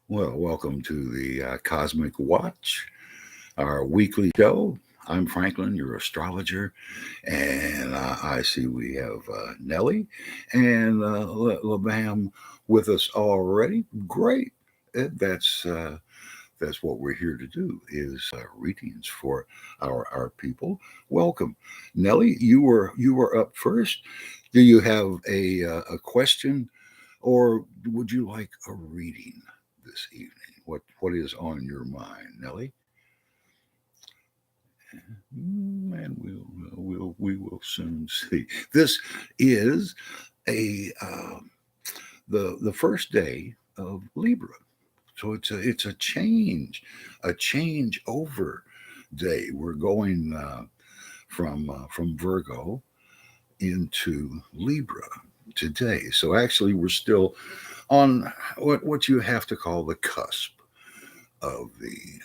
Well, welcome to the Cosmic Watch, our weekly show. I'm Franklin, your astrologer, and I see we have Nellie and Labam with us already. Great. That's what we're here to do is readings for our people. Welcome, Nellie. You were up first. Do you have a question, or would you like a reading this evening? What is on your mind, Nellie? And we will soon see. This is a the first day of Libra, so it's a change over day. We're going from Virgo into Libra today. So actually, we're still on what you have to call the cusp of the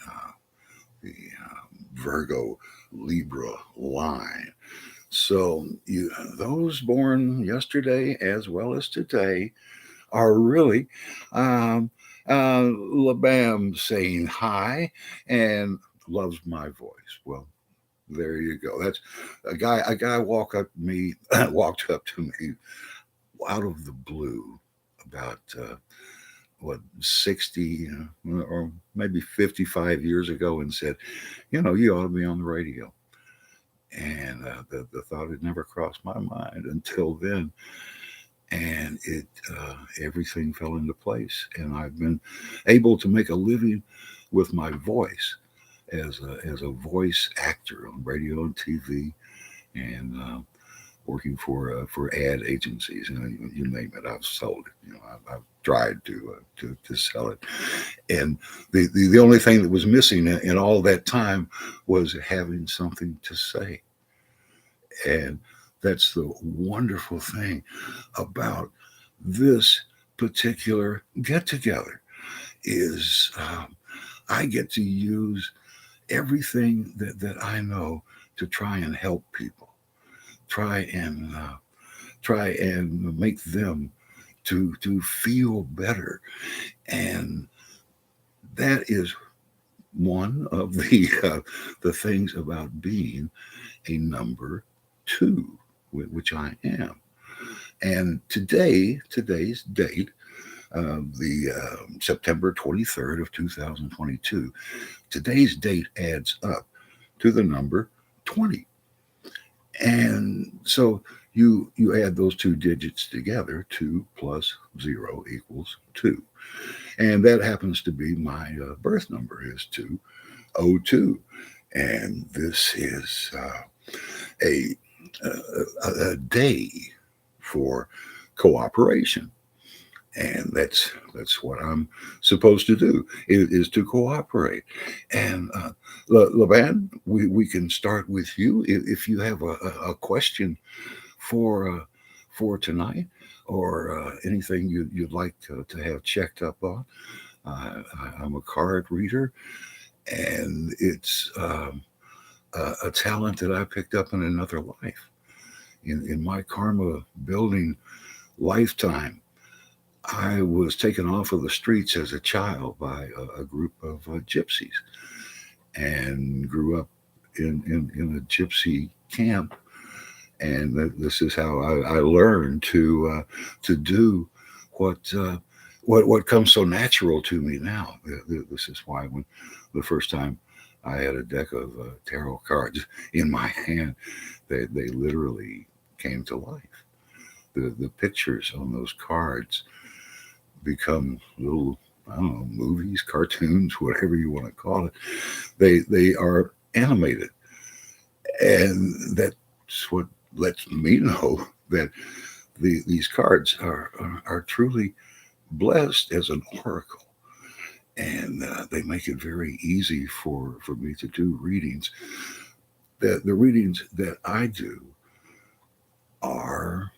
Virgo Libra line. So you those born yesterday as well as today are really Labam saying hi and loves my voice. Well, there you go. That's a guy walked up to me out of the blue about what 60 or maybe 55 years ago and said, you ought to be on the radio. And the thought had never crossed my mind until then. And it everything fell into place. And I've been able to make a living with my voice as a voice actor on radio and TV, and working for ad agencies. You name it, I've sold it. I've tried to sell it, and the only thing that was missing in all that time was having something to say. And that's the wonderful thing about this particular get together is I get to use everything that I know to try and help people, try and make them to feel better, and that is one of the things about being a number two, which I am. And today's date, the September 23rd of 2022, today's date adds up to the number 20. And so you add those two digits together, 2 plus 0 equals 2. And that happens to be my birth number is 202. And this is a, a day for cooperation. And that's what I'm supposed to do is to cooperate. And Lavan, we can start with you if you have a question for tonight, or anything you'd like to have checked up on. I'm a card reader, and it's a talent that I picked up in another life. In my karma building lifetime, I was taken off of the streets as a child by a group of gypsies, and grew up in a gypsy camp. And this is how I learned to do what what comes so natural to me now. This is why when the first time I had a deck of tarot cards in my hand, they literally came to life. The pictures on those cards become little, I don't know, movies, cartoons, whatever you want to call it. They are animated, and that's what lets me know that these cards are truly blessed as an oracle, and they make it very easy for me to do readings. The readings that I do are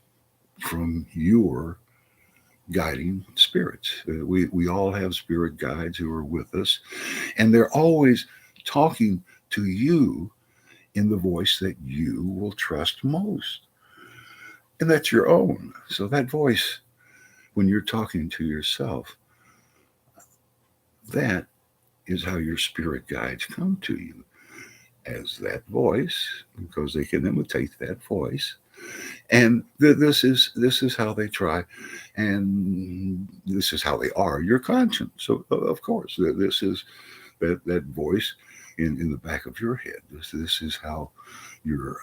from your guiding spirits. We all have spirit guides who are with us, and they're always talking to you in the voice that you will trust most. and that's your own. So that voice, when you're talking to yourself, that is how your spirit guides come to you as that voice, because they can imitate that voice. And this is how they try, and this is how they are your conscience. So of course, this is that voice in the back of your head. This is how your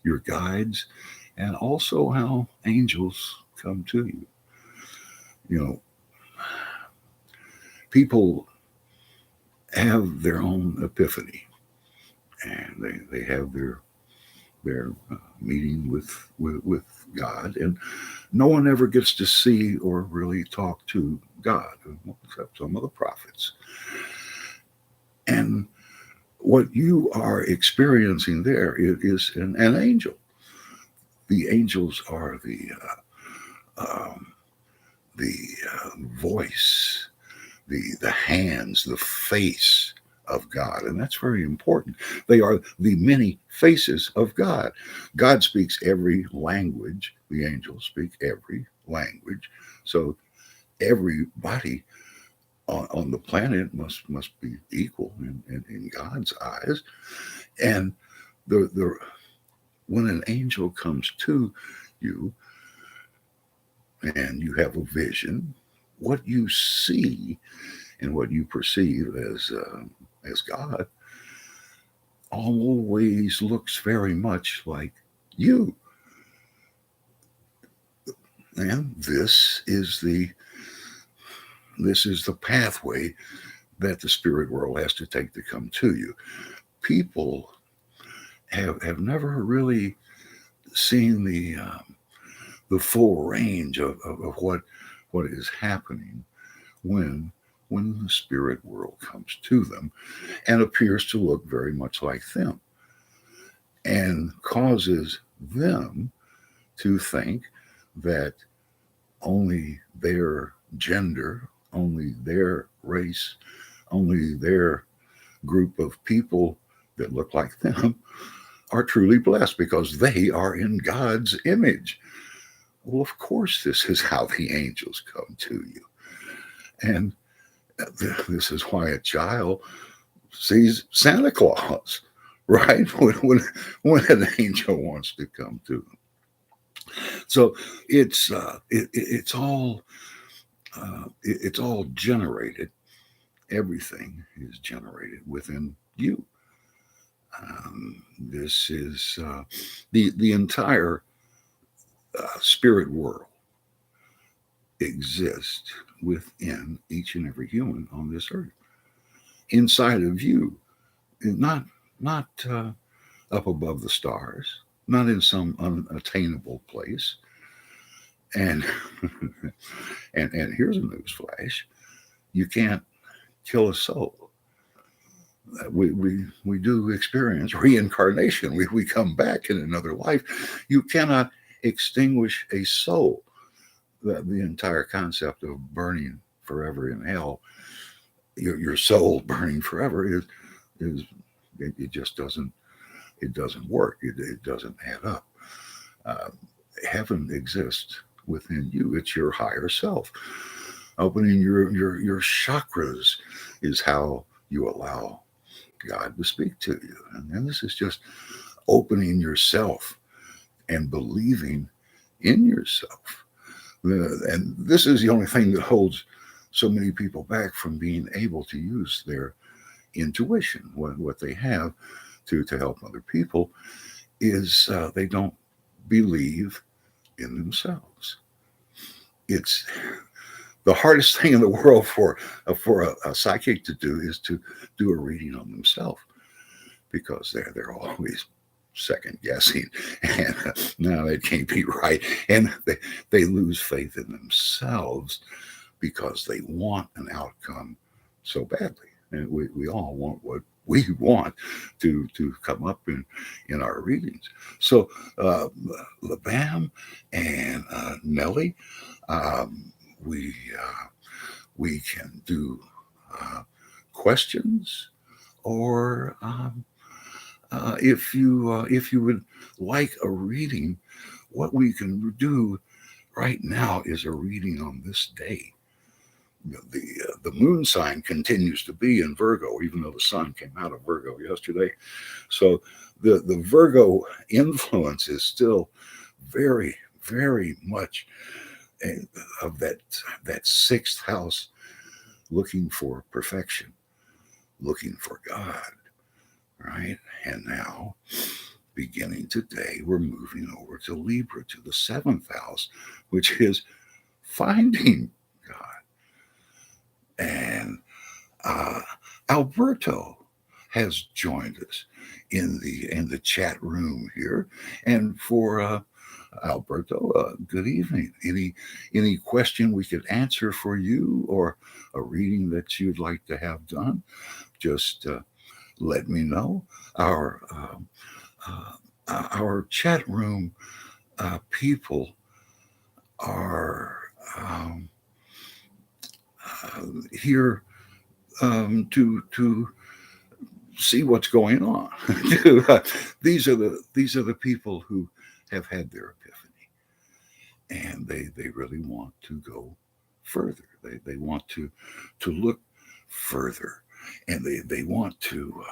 your guides, and also how angels come to you. You know, people have their own epiphany, and they have their meeting with God, and no one ever gets to see or really talk to God except some of the prophets. And what you are experiencing there is an angel. The angels are the voice, the hands, the face of God, and that's very important. They are the many faces of God. God speaks every language. The angels speak every language. So everybody on the planet must be equal in God's eyes. And the when an angel comes to you and you have a vision, what you see and what you perceive as God always looks very much like you. And this is the pathway that the spirit world has to take to come to you. People have never really seen the full range of what is happening when the spirit world comes to them and appears to look very much like them, and causes them to think that only their gender, only their race, only their group of people that look like them are truly blessed because they are in God's image. Well, of course, this is how the angels come to you. And this is why a child sees Santa Claus, right? When an angel wants to come to them. So it's all generated. Everything is generated within you. This is the entire spirit world exists within each and every human on this earth, inside of you, not up above the stars, not in some unattainable place. And and here's a news flash: you can't kill a soul. We do experience reincarnation. We come back in another life. You cannot extinguish a soul. The entire concept of burning forever in hell, your soul burning forever is it just doesn't work. It doesn't add up. Uh, Heaven exists within you. It's your higher self. Opening your chakras is how you allow God to speak to you. And then this is just opening yourself and believing in yourself. And this is the only thing that holds so many people back from being able to use their intuition. What they have to help other people is they don't believe in themselves. It's the hardest thing in the world for a psychic to do is to do a reading on themselves, because they're always second guessing, and no, that can't be right, and they lose faith in themselves because they want an outcome so badly. And we all want what we want to come up in our readings. So Labam and Nellie, um, we we can do questions, or if you would like a reading, what we can do right now is a reading on this day. The moon sign continues to be in Virgo, even though the sun came out of Virgo yesterday. So the Virgo influence is still very, very much of that sixth house, looking for perfection, looking for God, right? And now, beginning today, we're moving over to Libra, to the seventh house, which is finding God. And Alberto has joined us in the chat room here, and for Alberto, good evening. Any question we could answer for you, or a reading that you'd like to have done? Just let me know. Our chat room people are here to see what's going on. These are the people who have had their epiphany, and they really want to go further. They want to look further, and they want to.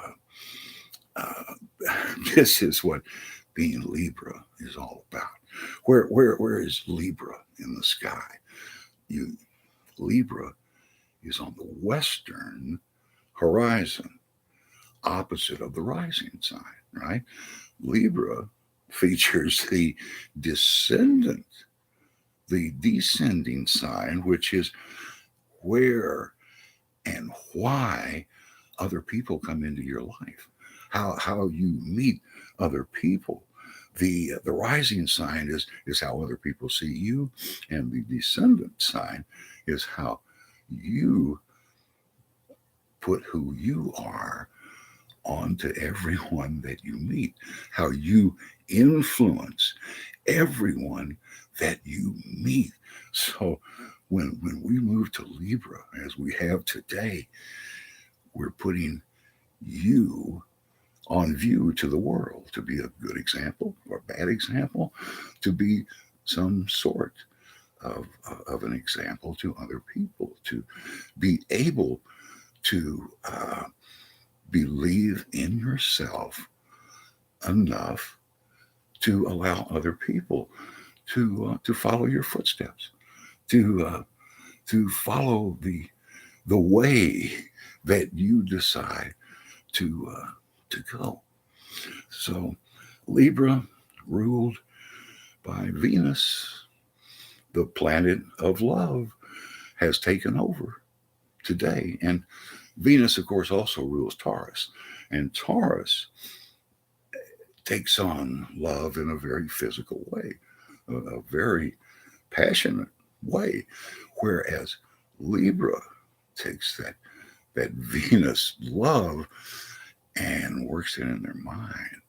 This is what being Libra is all about. Where is Libra in the sky? Libra is on the western horizon, opposite of the rising sign, right? Libra features the descending sign, which is where and why other people come into your life, how you meet other people. The rising sign is how other people see you, and the descendant sign is how you put who you are onto everyone that you meet, how you influence everyone that you meet. So when we move to Libra, as we have today, we're putting you on view to the world, to be a good example or a bad example, to be some sort of an example to other people, to be able to believe in yourself enough to allow other people to follow your footsteps, to follow the way that you decide to go. So Libra, ruled by Venus, the planet of love, has taken over today. And Venus, of course, also rules Taurus. And Taurus takes on love in a very physical way, a very passionate way, whereas Libra takes that Venus love and works it in their mind.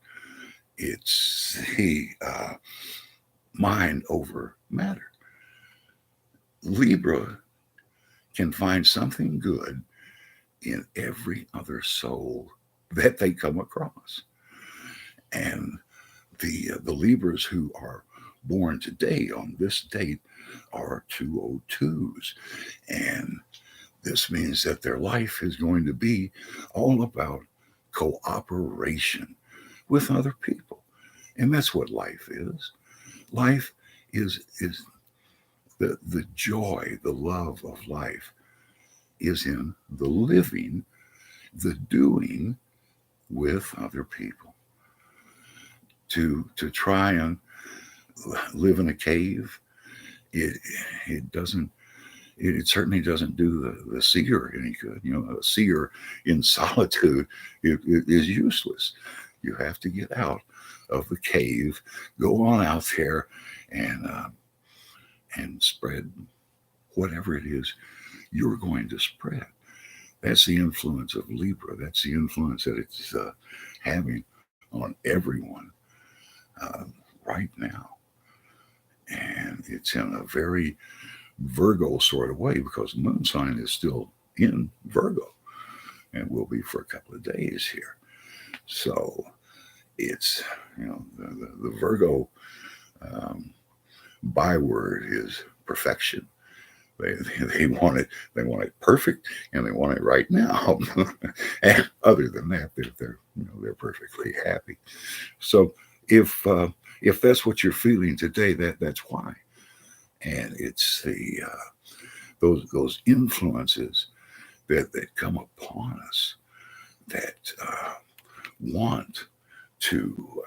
It's the mind over matter. Libra can find something good in every other soul that they come across. And the Libras who are born today on this date are 202s. And this means that their life is going to be all about cooperation with other people. And that's what life is. Life is the joy, the love of life is in the living, the doing with other people. To try and live in a cave, it certainly doesn't do the seer any good. You know, a seer in solitude is useless. You have to get out of the cave, go on out there, and spread whatever it is you're going to spread. That's the influence of Libra. That's the influence that it's having on everyone right now. And it's in a very Virgo sort of way, because the moon sign is still in Virgo and will be for a couple of days here. So it's, the Virgo Um, byword is perfection. They want it. They want it perfect, and they want it right now. And other than that, they're perfectly happy. So if that's what you're feeling today, that's why. And it's the those influences that come upon us that want to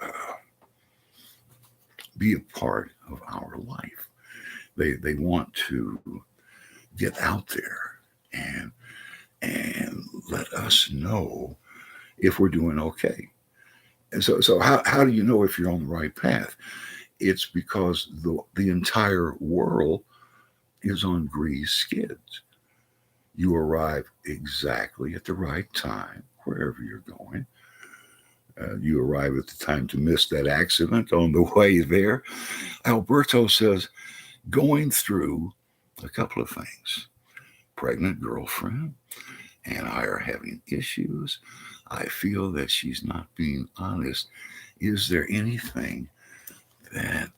be a part of our life. They want to get out there and and let us know if we're doing okay. And so how do you know if you're on the right path? It's because the entire world is on greased skids. You arrive exactly at the right time wherever you're going. You arrive at the time to miss that accident on the way there. Alberto says, going through a couple of things. Pregnant girlfriend and I are having issues. I feel that she's not being honest. Is there anything that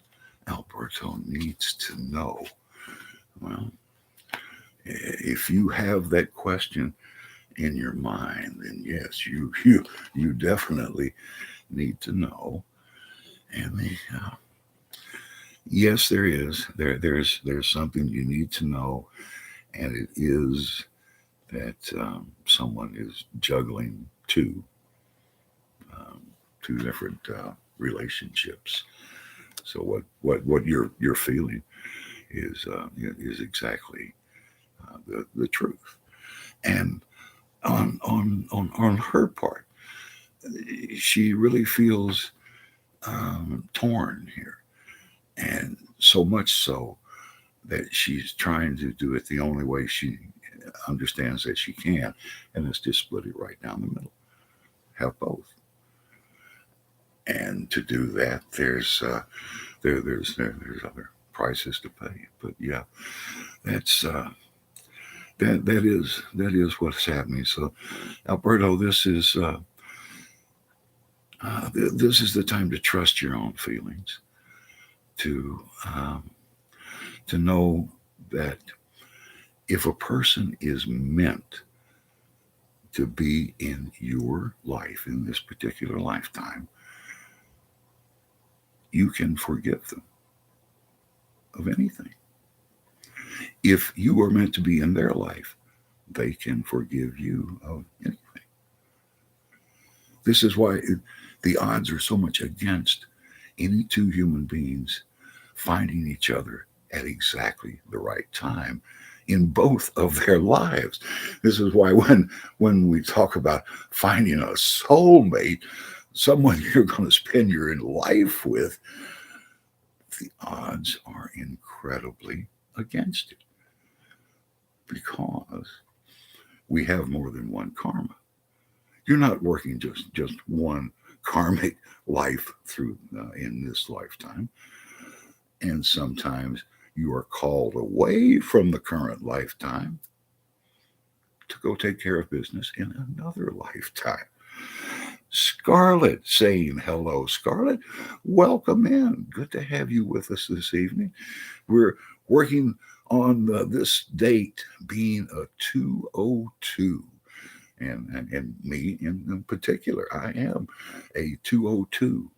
Alberto needs to know? Well, if you have that question in your mind, then yes, you definitely need to know. And yes, there's something you need to know, and it is that someone is juggling um, two different relationships. So what you're feeling is exactly the truth. And on her part, she really feels torn here, and so much so that she's trying to do it the only way she understands that she can, and it's just split it right down the middle. Have both. And to do that, there's other prices to pay. But yeah, that's that is what's happening. So, Alberto, this is the time to trust your own feelings, to um, to know that if a person is meant to be in your life in this particular lifetime, you can forgive them of anything. If you are meant to be in their life, they can forgive you of anything. This is why the odds are so much against any two human beings finding each other at exactly the right time in both of their lives. This is why when we talk about finding a soulmate, someone you're going to spend your life with, the odds are incredibly against it because we have more than one karma. You're not working just one karmic life through in this lifetime, and sometimes you are called away from the current lifetime to go take care of business in another lifetime. Scarlett saying hello. Scarlett, welcome in. Good to have you with us this evening. We're working on this date being a 202. And me in particular, I am a 202.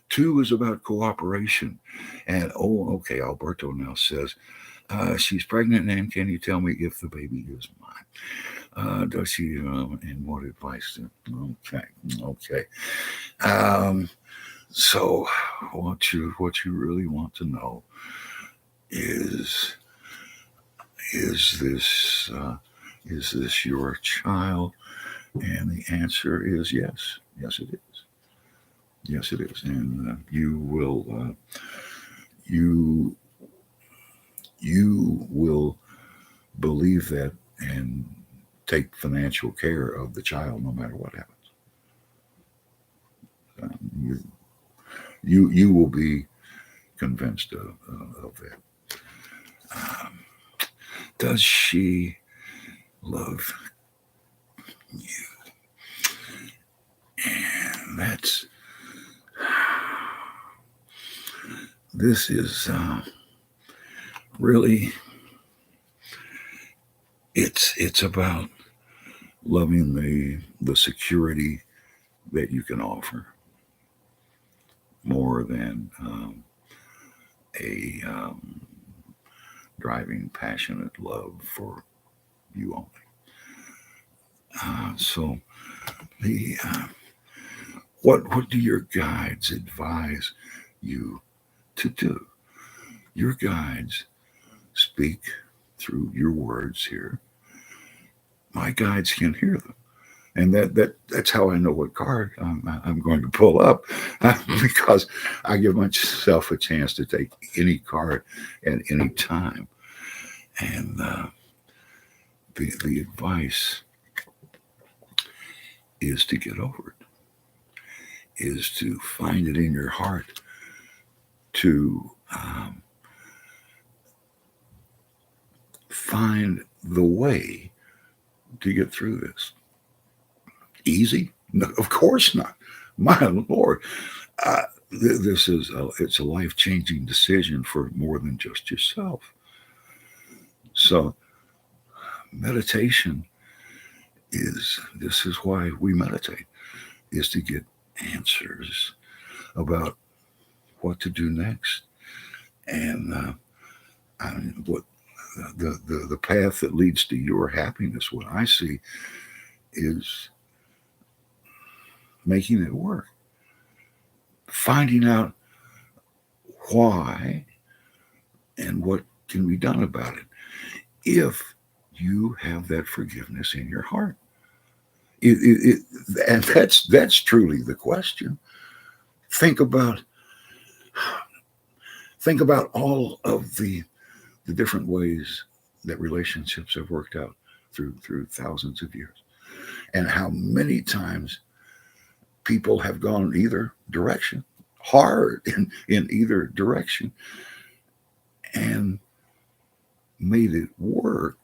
Two is about cooperation. And oh, okay, Alberto now says, she's pregnant, and can you tell me if the baby is mine? Does she, and what advice? Okay, okay. Um, so what you really want to know is is this is this your child? And the answer is yes. Yes, it is. Yes, it is. And you you will believe that and take financial care of the child no matter what happens. Um, you, you will be convinced of that. Um, does she love you? And this is really, it's about loving the security that you can offer more than a driving passionate love for you only. So the what do your guides advise you to do? Your guides speak through your words here. My guides can hear them, and that's how I know what card I'm going to pull up, because I give myself a chance to take any card at any time, and the advice is to get over it, is to find it in your heart to find the way to get through this. Easy? No, of course not. My Lord, uh, this is it's a life changing decision for more than just yourself. So meditation is, this is why we meditate, is to get answers about what to do next, and I mean, what the path that leads to your happiness. What I see is making it work, finding out why and what can be done about it. If you have that forgiveness in your heart, and that's truly the question. Think about think about all of the different ways that relationships have worked out through thousands of years, and how many times people have gone either direction, hard in either direction, and made it work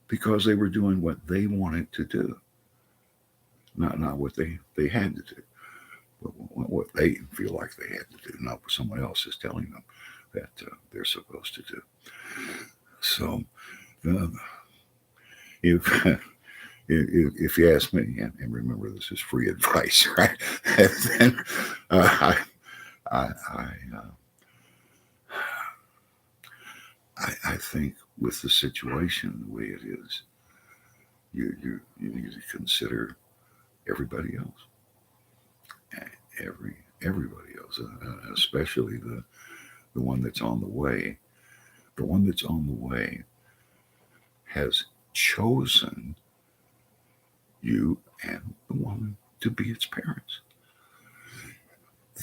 because they were doing what they wanted to do, not what they had to do, but what they feel like they had to do, not what someone else is telling them that they're supposed to do. So, uh, if if you ask me, and remember this is free advice, right? Then I, I think with the situation the way it is, you need to consider everybody else, everybody else, especially the one that's on the way. The one that's on the way has chosen you and the woman to be its parents.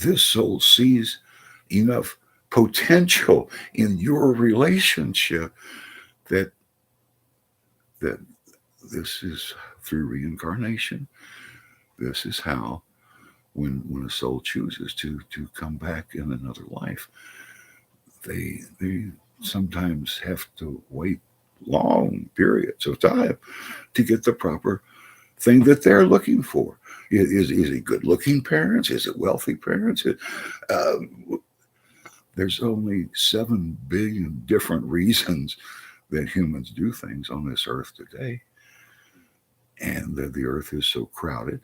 This soul sees enough potential in your relationship that that this is through reincarnation. This is how, when a soul chooses to come back in another life, they sometimes have to wait long periods of time to get the proper thing that they're looking for. Is it good looking parents? Is it wealthy parents? There's only 7 billion different reasons that humans do things on this earth today. And the earth is so crowded,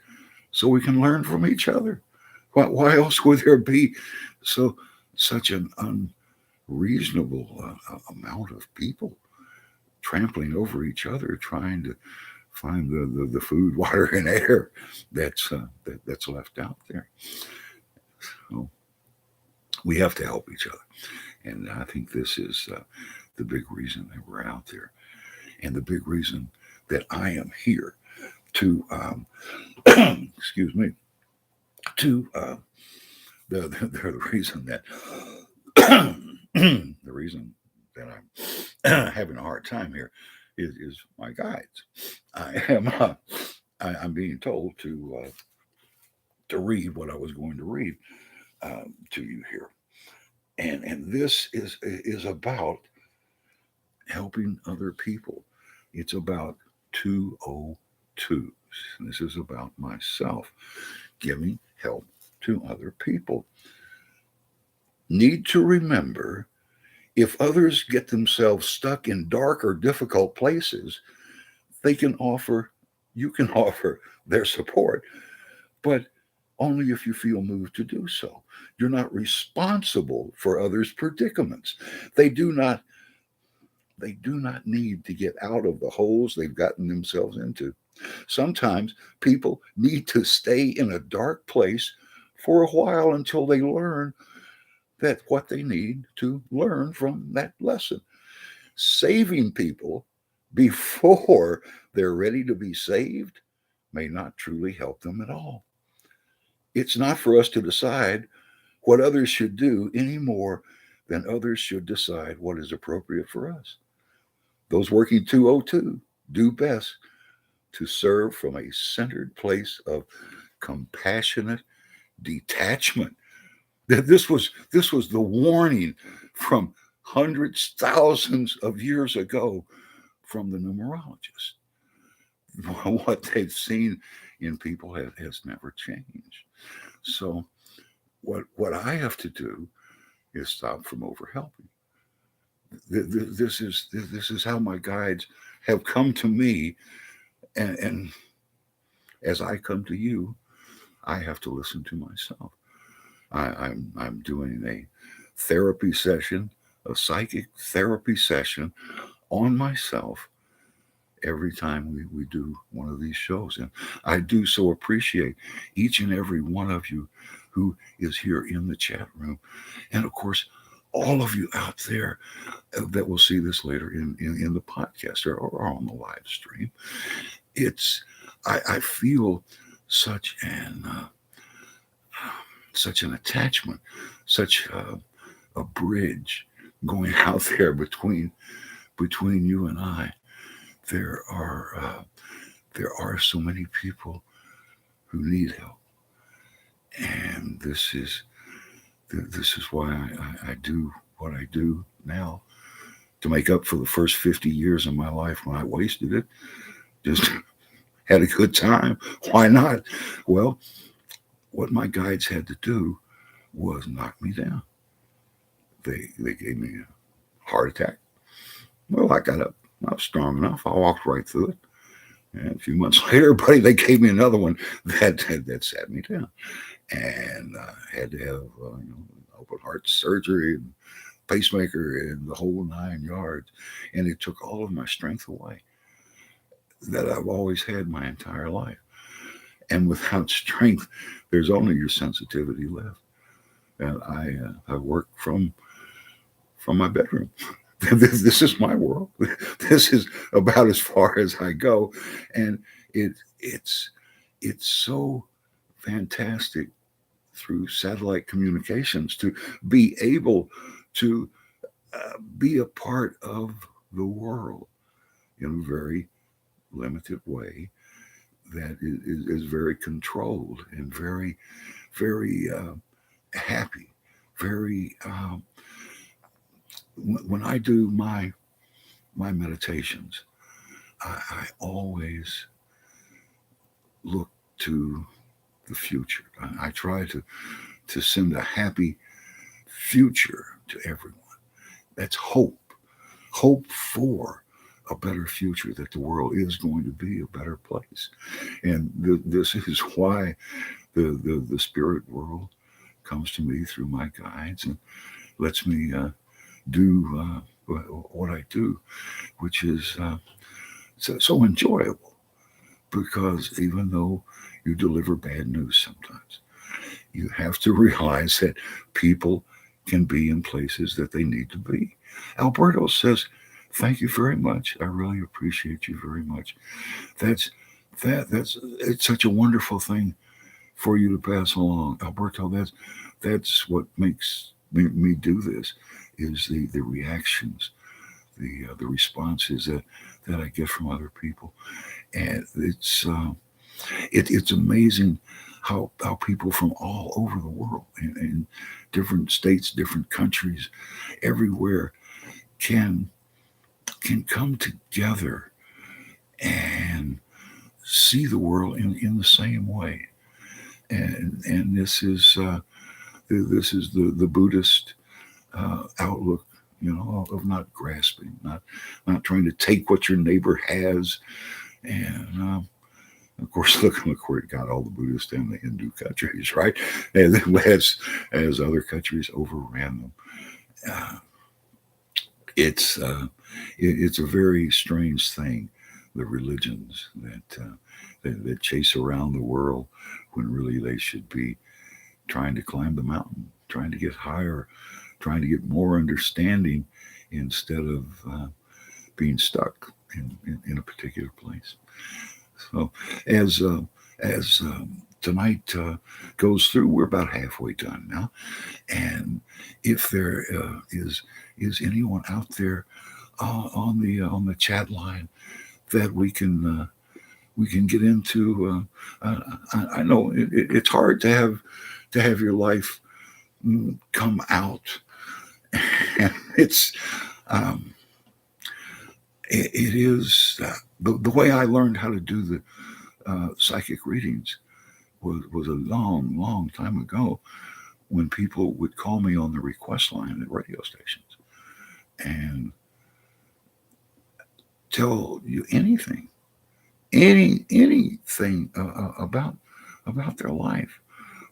so we can learn from each other. Why else would there be so such an unreasonable amount of people trampling over each other, trying to find the food, water, and air that's left out there? So we have to help each other, and I think this is the big reason that we're out there, and the big reason that I am here to excuse me, to the reason that the reason that I'm having a hard time here is my guides. I am I'm being told to read what I was going to read to you here, and this is about helping other people. It's about 202s. This is about myself giving help to other people. need to remember if others get themselves stuck in dark or difficult places, they can offer, you can offer their support, but only if you feel moved to do so. You're not responsible for others' predicaments. They do not they do not need to get out of the holes they've gotten themselves into. Sometimes people need to stay in a dark place for a while until they learn that what they need to learn from that lesson. Saving people before they're ready to be saved may not truly help them at all. It's not for us to decide what others should do any more than others should decide what is appropriate for us. Those working 202 do best to serve from a centered place of compassionate detachment. This was the warning from hundreds, thousands of years ago from the numerologists. What they've seen in people has never changed. So what I have to do is stop from overhelping. This is how my guides have come to me, and as I come to you, I have to listen to myself. I'm doing a therapy session, a psychic therapy session on myself every time we do one of these shows. And I do so appreciate each and every one of you who is here in the chat room. And of course, all of you out there that will see this later in the podcast or on the live stream. I feel such an attachment, such a bridge going out there between you and I. There are so many people who need help, and this is why I do what I do now, to make up for the first 50 years of my life when I wasted it. Just had a good time. Why not? Well, what my guides had to do was knock me down. They gave me a heart attack. Well, I got up. I was strong enough. I walked right through it. And a few months later, buddy, they gave me another one that sat me down, and I had to have open heart surgery, and pacemaker, and the whole 9 yards. And it took all of my strength away that I've always had my entire life. And without strength, there's only your sensitivity left. And I work from my bedroom. This is my world. This is about as far as I go, and it's so fantastic through satellite communications to be able to be a part of the world in a very limited way that is very controlled and very happy, very. When I do my meditations, I always look to the future. I try to send a happy future to everyone. That's hope. Hope for a better future, that the world is going to be a better place. And this is why the spirit world comes to me through my guides and lets me do what I do, which is so enjoyable, because even though you deliver bad news sometimes, you have to realize that people can be in places that they need to be. Alberto says, "Thank you very much. I really appreciate you very much. That's that's it's such a wonderful thing for you to pass along, Alberto. That's what makes me do this, is the reactions, the responses that I get from other people, and it's amazing how people from all over the world, in different states, different countries, everywhere, can come together and see the world in the same way. And this is This is the Buddhist outlook, of not grasping, not trying to take what your neighbor has. And of course, look where it got all the Buddhist and the Hindu countries, right? And then as other countries overran them. Uh, it's a very strange thing, the religions that chase around the world when really they should be trying to climb the mountain, trying to get higher, trying to get more understanding instead of being stuck in a particular place. So as tonight goes through, we're about halfway done now, and if there is anyone out there on the chat line that we can get into, I know it's hard to have your life come out, and um, it is the way I learned how to do the psychic readings was a long time ago, when people would call me on the request line at radio stations and tell you anything about their life,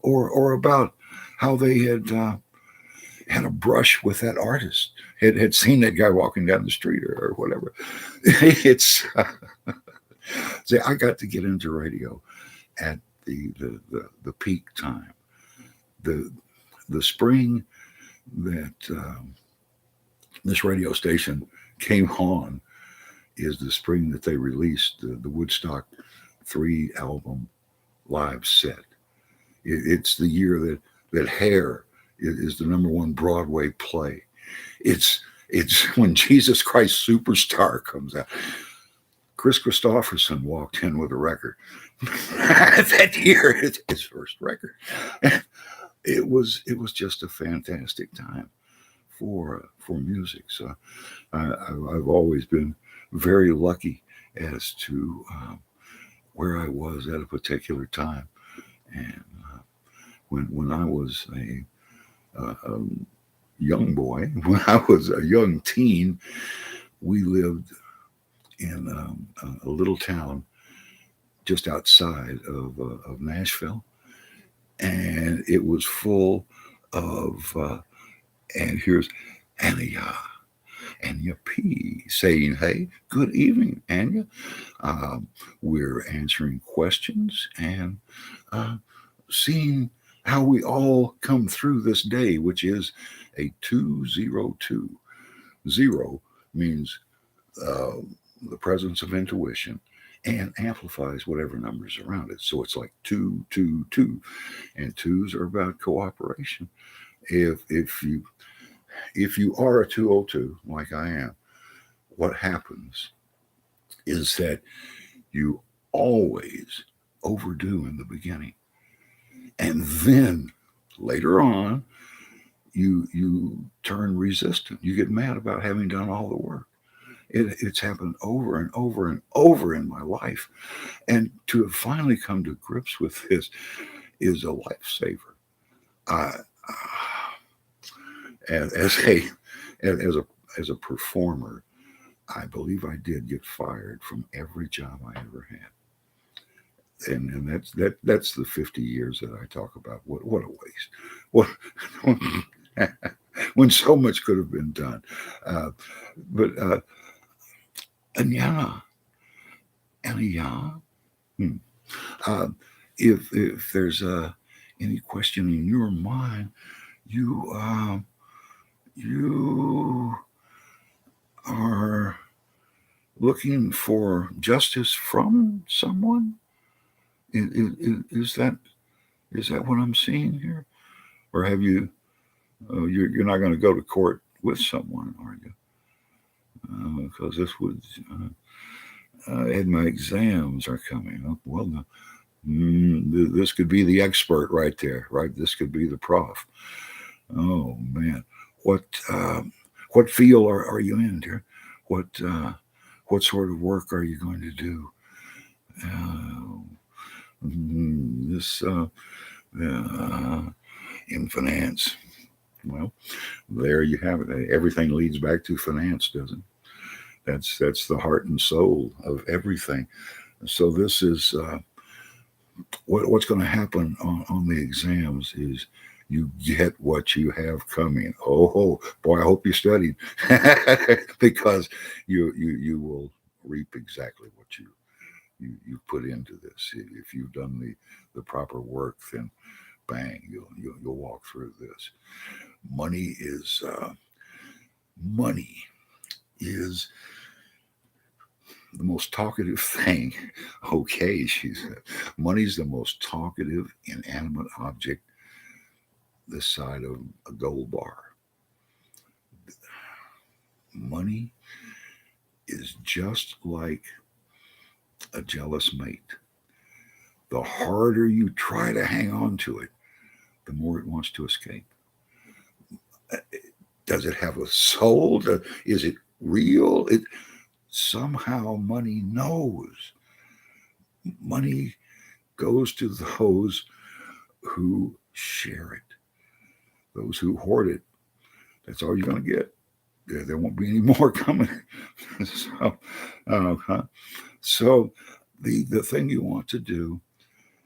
or about how they had a brush with that artist, had seen that guy walking down the street, or whatever. It's see, I got to get into radio at the peak time, the the spring that this radio station came on is the spring that they released the Woodstock 3 album live set. It's the year that Hair is the #1 Broadway play. It's when Jesus Christ Superstar comes out. Chris Christopherson walked in with a record that year. It's his first record. It was just a fantastic time for music. So I've always been very lucky as to where I was at a particular time. And when I was a young boy, when I was a young teen, we lived in a little town just outside of Nashville, and it was full of and here's Anya. Anya P saying, "Hey, good evening, Anya. We're answering questions and seeing how we all come through this day, which is a 202. Zero means uh, the presence of intuition and amplifies whatever numbers around it. So it's like 222, and twos are about cooperation. If you are a 202, like I am, what happens is that you always overdo in the beginning, and then later on you turn resistant. You get mad about having done all the work. It's happened over and over and over in my life, and to have finally come to grips with this is a lifesaver. I, as a as a as a performer, I believe I did get fired from every job I ever had, and that's the 50 years that I talk about. What a waste! What when so much could have been done. Uh, but and yeah, and yeah. Hmm. Uh, if there's any question in your mind, you you are looking for justice from someone. Is that what I'm seeing here, or have you? You're not going to go to court with someone, are you? Because this would. And my exams are coming up. Well, this could be the expert right there, right? This could be the prof. Oh man, what what field are you in, dear? What sort of work are you going to do? This uh, in finance. Well, there you have it. Everything leads back to finance, doesn't it? That's the heart and soul of everything. So this is what's going to happen on the exams is you get what you have coming. Oh boy, I hope you studied because you will reap exactly what you put into this. If you've done the proper work, then bang, you'll walk through this. Money is money is the most talkative thing. Okay, she said. Money's the most talkative inanimate object this side of a gold bar. Money is just like a jealous mate. The harder you try to hang on to it, the more it wants to escape. Does it have a soul? Is it real? Somehow money knows. Money goes to those who share it. Those who hoard it, that's all you're going to get. There won't be any more coming. so, so the thing you want to do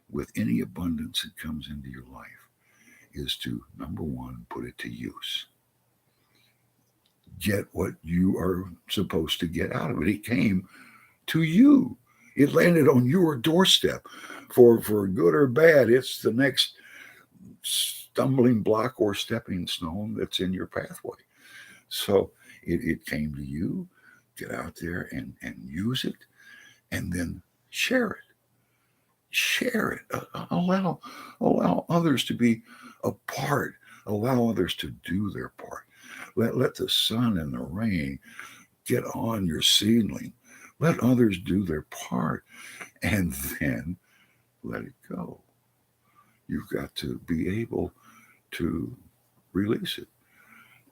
with any abundance that comes into your life is to, number one, put it to use. Get what you are supposed to get out of it. It came to you. It landed on your doorstep. For good or bad, it's the next stumbling block or stepping stone that's in your pathway. So it came to you. Get out there and use it, and then share it. Share it. Allow others to be a part. Allow others to do their part. Let the sun and the rain get on your seedling. Let others do their part, and then let it go. You've got to be able to release it.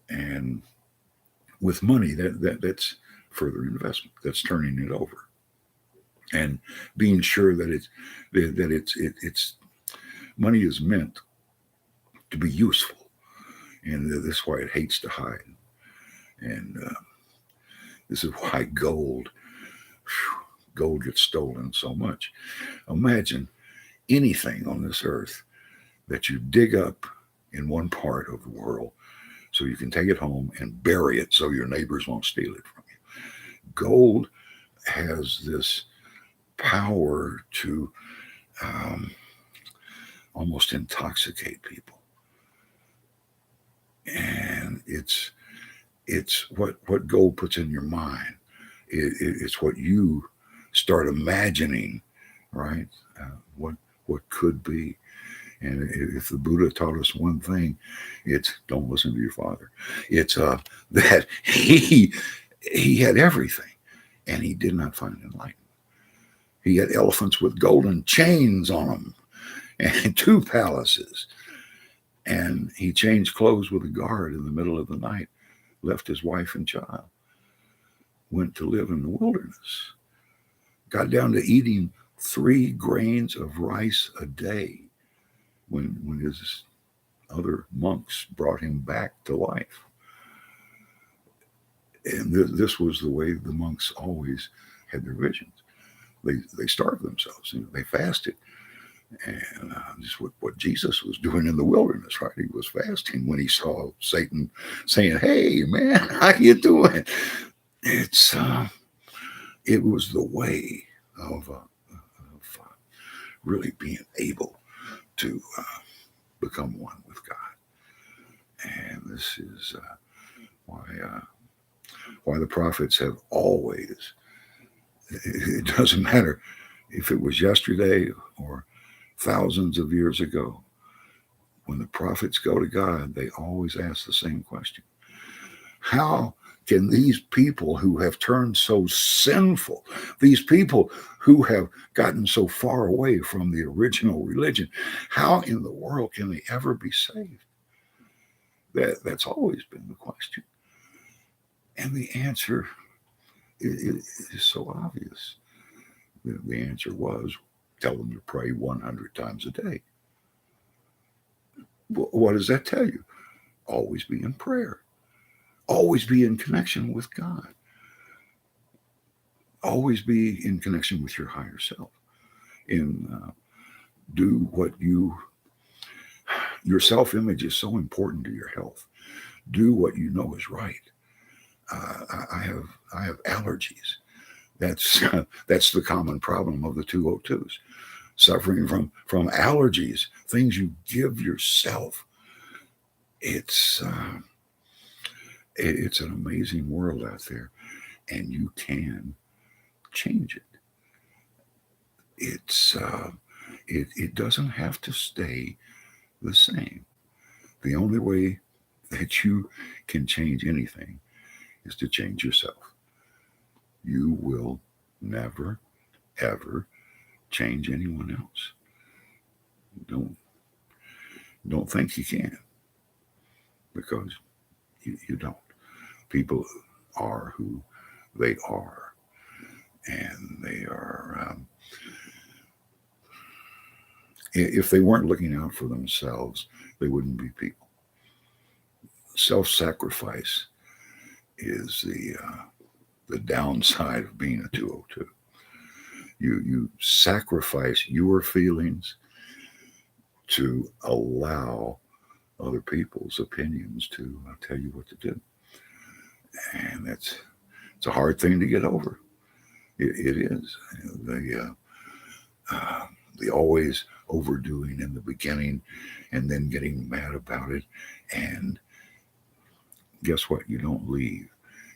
And with money, that's further investment. That's turning it over and being sure that it's money is meant to be useful, and this is why it hates to hide. And this is why gold gets stolen so much. Imagine anything on this earth that you dig up in one part of the world so you can take it home and bury it so your neighbors won't steal it from you. Gold has this power to almost intoxicate people. And it's what gold puts in your mind. It's what you start imagining, right? What could be. And if the Buddha taught us one thing, it's don't listen to your father. It's that he had everything, and he did not find enlightenment. He had elephants with golden chains on them, and 2 palaces. And he changed clothes with a guard in the middle of the night, left his wife and child, went to live in the wilderness, got down to eating 3 grains of rice a day when his other monks brought him back to life. And this was the way the monks always had their visions. They starved themselves. They fasted. And just what Jesus was doing in the wilderness, right? He was fasting when he saw Satan saying, "Hey, man, how you doing?" It was the way of really being able to become one with God. And this is why the prophets have always. It doesn't matter if it was yesterday or thousands of years ago. When the prophets go to God, they always ask the same question: how can these people who have turned so sinful, these people who have gotten so far away from the original religion, how in the world can they ever be saved? That's always been the question. And the answer is so obvious. The answer was tell them to pray 100 times a day. What does that tell you? Always be in prayer. Always be in connection with God. Always be in connection with your higher self. In do what your self-image is so important to your health. Do what you know is right. I have allergies. That's that's the common problem of the 202s. Suffering from allergies, things you give yourself. It's it's an amazing world out there, and you can change it. It doesn't have to stay the same. The only way that you can change anything is to change yourself. You will never ever change anyone else. Don't don't think you can, because you don't. People are who they are, and they are. If they weren't looking out for themselves, they wouldn't be people. Self-sacrifice is the downside of being a 202. You sacrifice your feelings to allow other people's opinions to tell you what to do, and it's a hard thing to get over. It is the always overdoing in the beginning, and then getting mad about it. And guess what? You don't leave.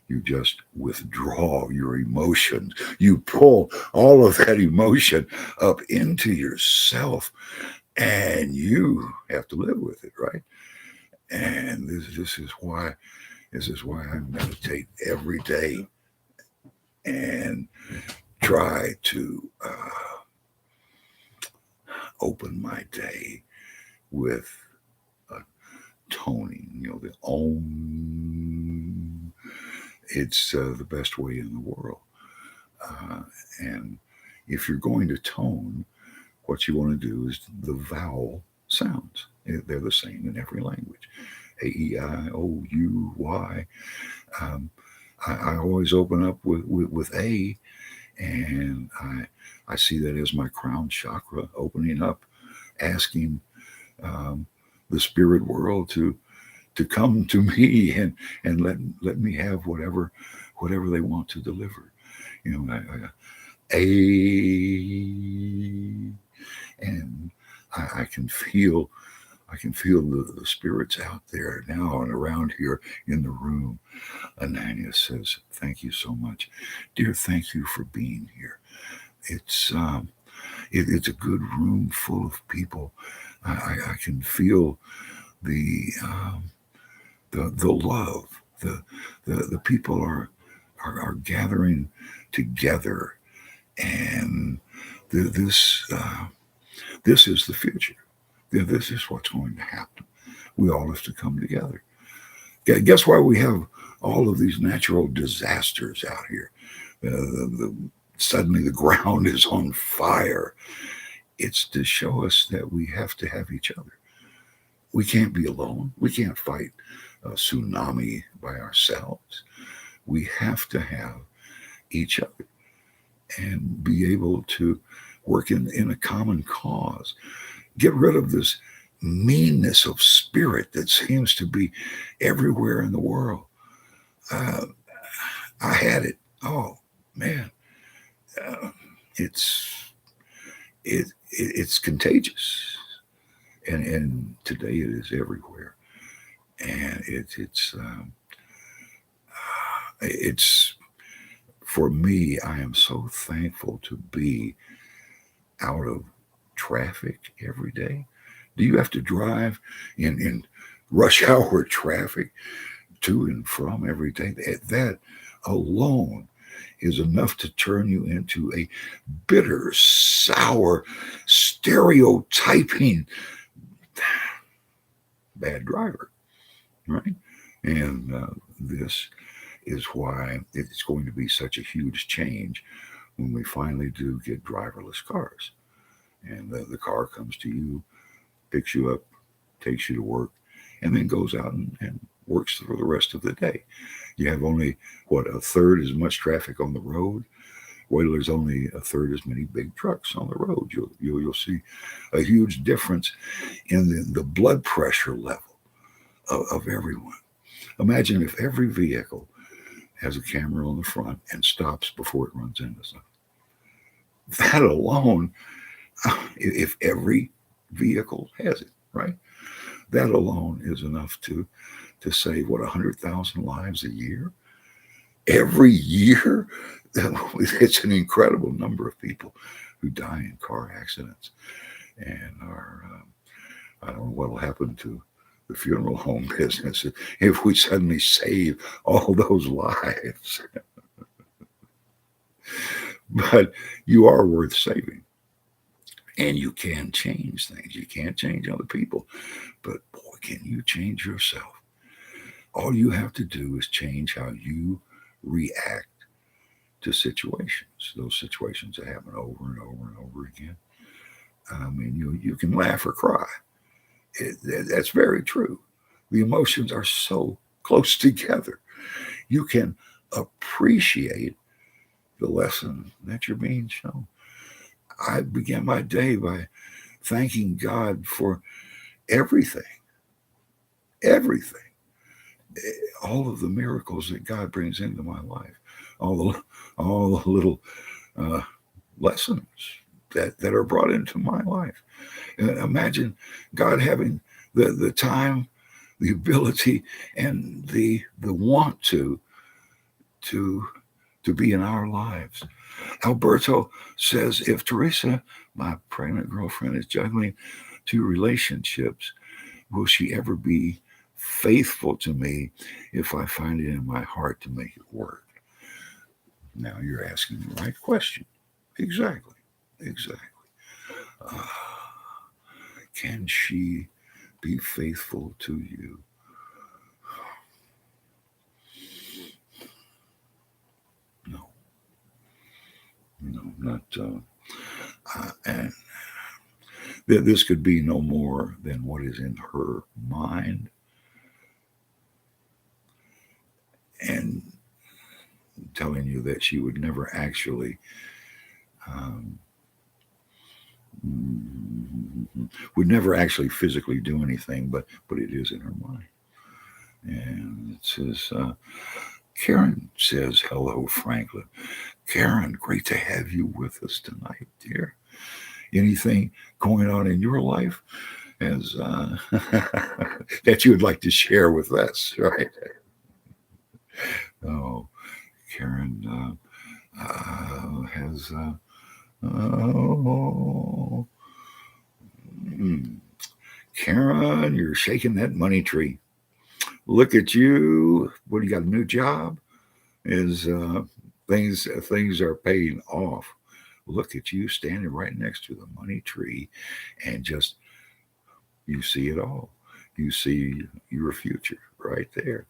You just withdraw your emotions. You pull all of that emotion up into yourself, and you have to live with it, right? And this is why I meditate every day and try to open my day with a toning, the Om. It's the best way in the world. And if you're going to tone, what you want to do is the vowel sounds. They're the same in every language. A, E, I, O, U, Y. I always open up with A, and I see that as my crown chakra opening up, asking the spirit world to come to me and let me have whatever they want to deliver. A, and I can feel the spirits out there now and around here in the room. Ananya says, "Thank you so much, dear. Thank you for being here. It's it's a good room full of people. I can feel the love. The people are gathering together, and this is the future. This is what's going to happen. We all have to come together. Guess why we have all of these natural disasters out here? Suddenly the ground is on fire. It's to show us that we have to have each other. We can't be alone. We can't fight a tsunami by ourselves. We have to have each other and be able to work in a common cause. Get rid of this meanness of spirit that seems to be everywhere in the world. Uh, I had it. Oh man, uh, it's it's contagious, and today it is everywhere, and it's for me. I am so thankful to be out of traffic every day. Do you have to drive in rush hour traffic to and from every day? That alone is enough to turn you into a bitter, sour, stereotyping bad driver, right? And this is why it's going to be such a huge change when we finally do get driverless cars. And the car comes to you, picks you up, takes you to work, and then goes out and works for the rest of the day. You have only, what, a third as much traffic on the road. Well, there's only a third as many big trucks on the road. You'll see a huge difference in the blood pressure level of everyone. Imagine if every vehicle has a camera on the front and stops before it runs into something. That alone, if every vehicle has it, right? That alone is enough to save, what, 100,000 lives a year? Every year? It's an incredible number of people who die in car accidents and are, I don't know what will happen to the funeral home business if we suddenly save all those lives. But you are worth saving. And you can change things. You can't change other people. But boy, can you change yourself. All you have to do is change how you react to situations, those situations that happen over and over and over again. I mean, you can laugh or cry. That's very true. The emotions are so close together. You can appreciate the lesson that you're being shown. I began my day by thanking God for everything, everything, all of the miracles that God brings into my life, all the little uh, lessons that are brought into my life. And imagine God having the time, the ability, and the want to to be in our lives. Alberto says, if Teresa, my pregnant girlfriend, is juggling two relationships, will she ever be faithful to me if I find it in my heart to make it work? Now you're asking the right question. Exactly. Exactly. Uh, can she be faithful to you? No. No, not. And this could be no more than what is in her mind. And telling you that she would never actually um, would never actually physically do anything, but it is in her mind. And it says, Karen says, hello, Franklin. Karen, great to have you with us tonight, dear. Anything going on in your life as that you would like to share with us, right? Oh, Karen has oh, Karen, you're shaking that money tree. Look at you. What, do you got, a new job? Is things are paying off. Look at you standing right next to the money tree, and just you see it all. You see your future right there.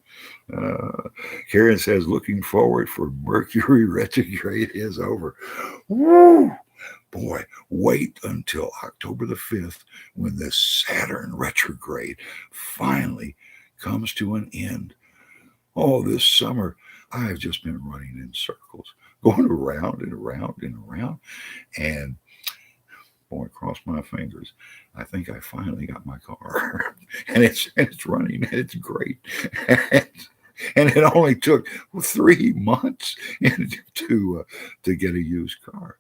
Uh, Karen says, looking forward for Mercury retrograde is over. Woo! Boy, wait until October the 5th when the Saturn retrograde finally comes to an end. Oh, this summer, I've just been running in circles, going around and around and around. And boy, cross my fingers. I think I finally got my car. And it's running and it's great. And it only took 3 months to get a used car.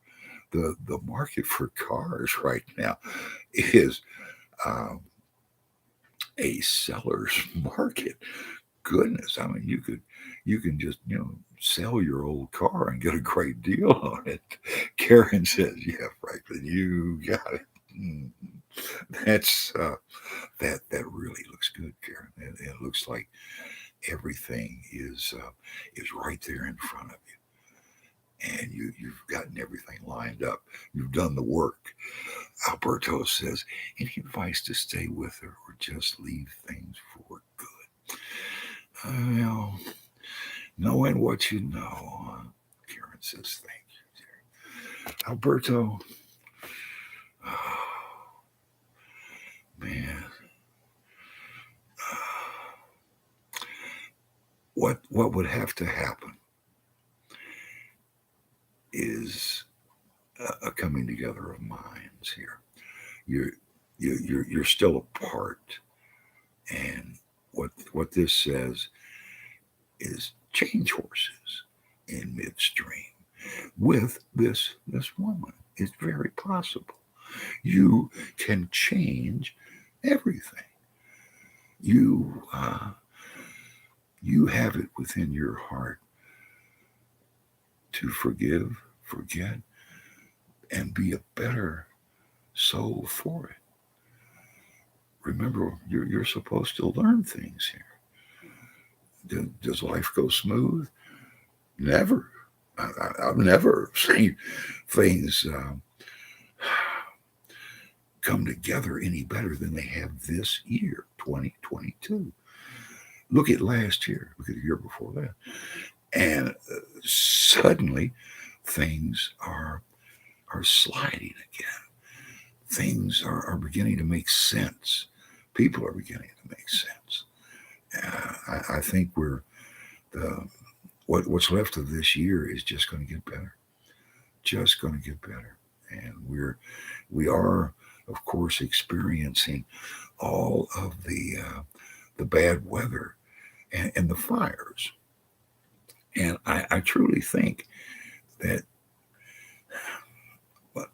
The market for cars right now is um, a seller's market. Goodness, I mean, you can just sell your old car and get a great deal on it. Karen says, "Yeah, Franklin, you got it." Mm. That's that really looks good, Karen. It looks like everything is right there in front of you, and you've gotten everything lined up. You've done the work. Alberto says, "Any advice to stay with her or just leave things for good?" Well, knowing what you know, Karen says, "Thank you, dear." Alberto, oh, man, what would have to happen is a coming together of minds here. You're you're still apart, and what this says is change horses in midstream with this woman. It's very possible. You can change everything. You you have it within your heart to forgive, forget, and be a better soul for it. Remember, you're supposed to learn things here. Does life go smooth? Never. I've never seen things come together any better than they have this year, 2022. Look at last year. Look at the year before that. And suddenly, things are sliding again. Things are beginning to make sense. People are beginning to make sense. I think what's left of this year is just going to get better. Just going to get better. And we are, of course, experiencing all of the bad weather and the fires. And I truly think that, but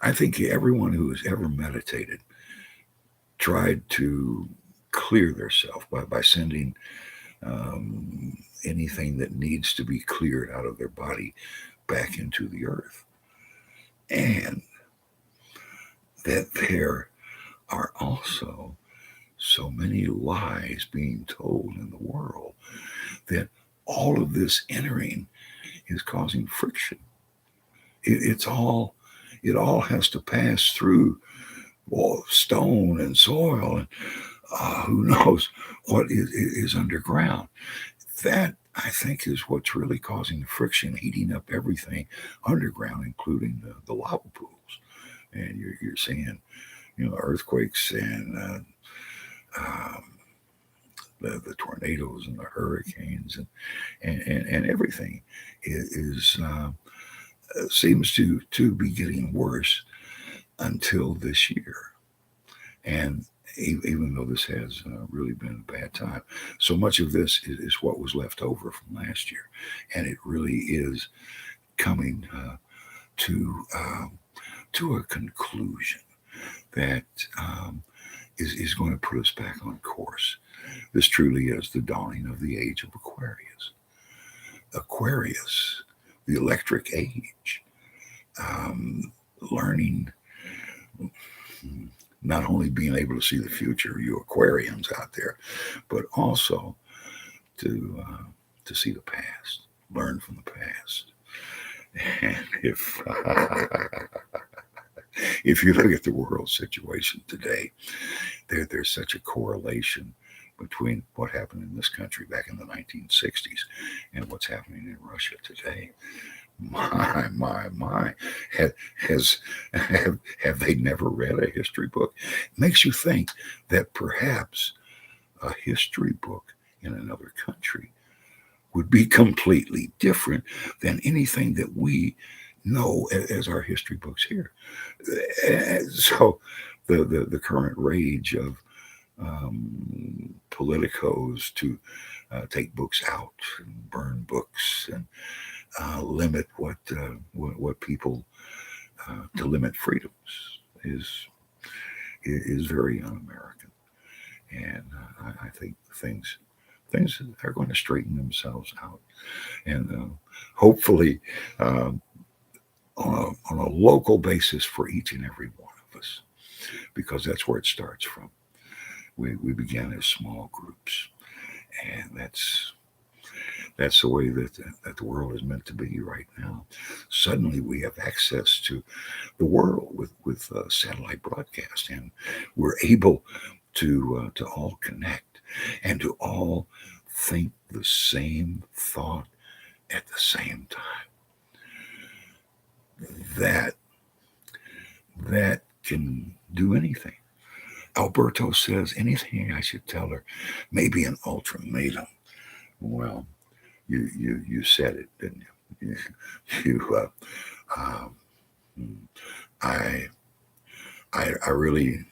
I think everyone who has ever meditated tried to clear themselves by sending anything that needs to be cleared out of their body back into the earth. And that there are also so many lies being told in the world that all of this entering is causing friction. It all has to pass through stone and soil, and who knows what is underground. That, I think, is what's really causing the friction, heating up everything underground, including the lava pools. And you're seeing, earthquakes and the tornadoes and the hurricanes and everything is seems to be getting worse until this year. And even though this has really been a bad time, so much of this is what was left over from last year, and it really is coming to a conclusion that is going to put us back on course. This truly is the dawning of the age of Aquarius. Aquarius, the electric age, learning, not only being able to see the future, you Aquarians out there, but also to see the past, learn from the past. And if you look at the world situation today, there's such a correlation between what happened in this country back in the 1960s and what's happening in Russia today. My. Have they never read a history book? It makes you think that perhaps a history book in another country would be completely different than anything that we know as our history books here. So the current rage of politicos to take books out and burn books and limit what people to limit freedoms is very un-American, and I think things are going to straighten themselves out, and hopefully on a local basis for each and every one of us, because that's where it starts from. We began as small groups, and that's the way that the world is meant to be right now. Suddenly, we have access to the world with satellite broadcast, and we're able to all connect and to all think the same thought at the same time. That can do anything. Alberto says anything I should tell her may be an ultimatum. Well, you said it, didn't you? Um, I, I really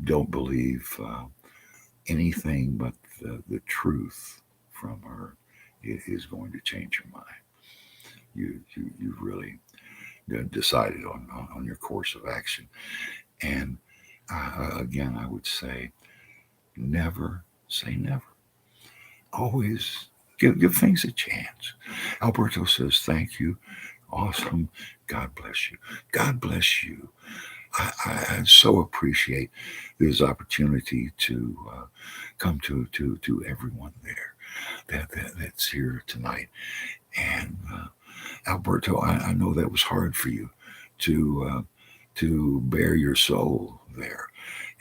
don't believe anything but the truth from her is going to change your mind. You really decided on your course of action. And again, I would say never say never. Always give things a chance. Alberto says, thank you. Awesome. God bless you. God bless you. I so appreciate this opportunity to come to everyone there that's here tonight. And Alberto, I know that was hard for you to bear your soul there,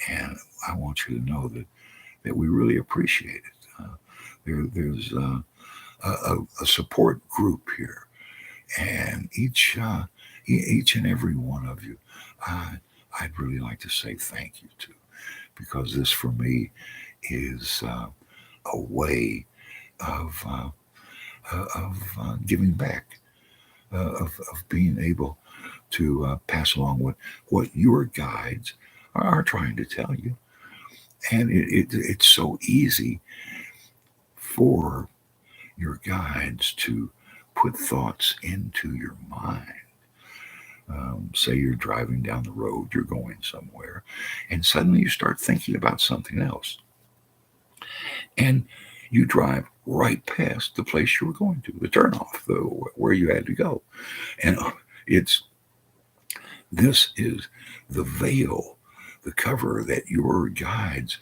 and I want you to know that we really appreciate it. There's a support group here, and each and every one of you, I'd really like to say thank you to, because this for me is a way of giving back, of being able to pass along what your guides are trying to tell you. And it's so easy for your guides to put thoughts into your mind. Say you're driving down the road, you're going somewhere, and suddenly you start thinking about something else. And you drive right past the place you were going to, the turnoff, where you had to go. And it's this is the veil, the cover that your guides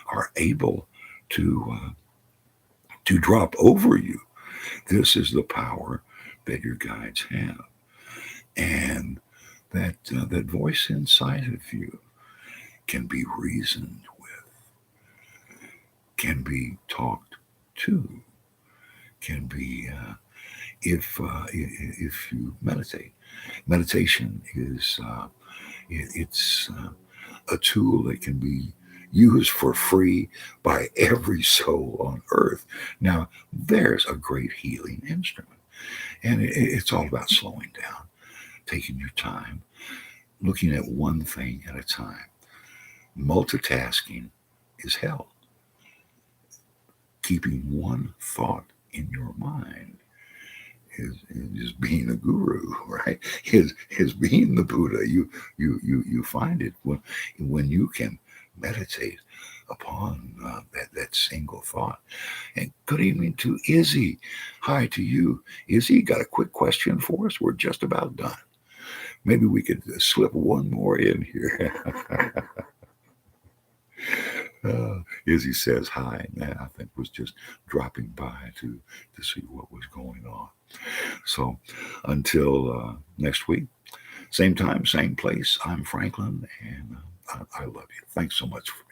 are able to drop over you. This is the power that your guides have, and that voice inside of you can be reasoned with, can be talked to, can be if you meditate. Meditation is it's a tool that can be used for free by every soul on earth. Now, there's a great healing instrument, and it's all about slowing down, taking your time, looking at one thing at a time. Multitasking is hell. Keeping one thought in your mind is being a guru, right? Is being the Buddha. You find it when you can meditate upon that single thought. And good evening to Izzy. Hi to you, Izzy. Got a quick question for us? We're just about done. Maybe we could slip one more in here. Izzy says hi, and I think was just dropping by to see what was going on. So until next week, same time, same place, I'm Franklin, and I love you. Thanks so much for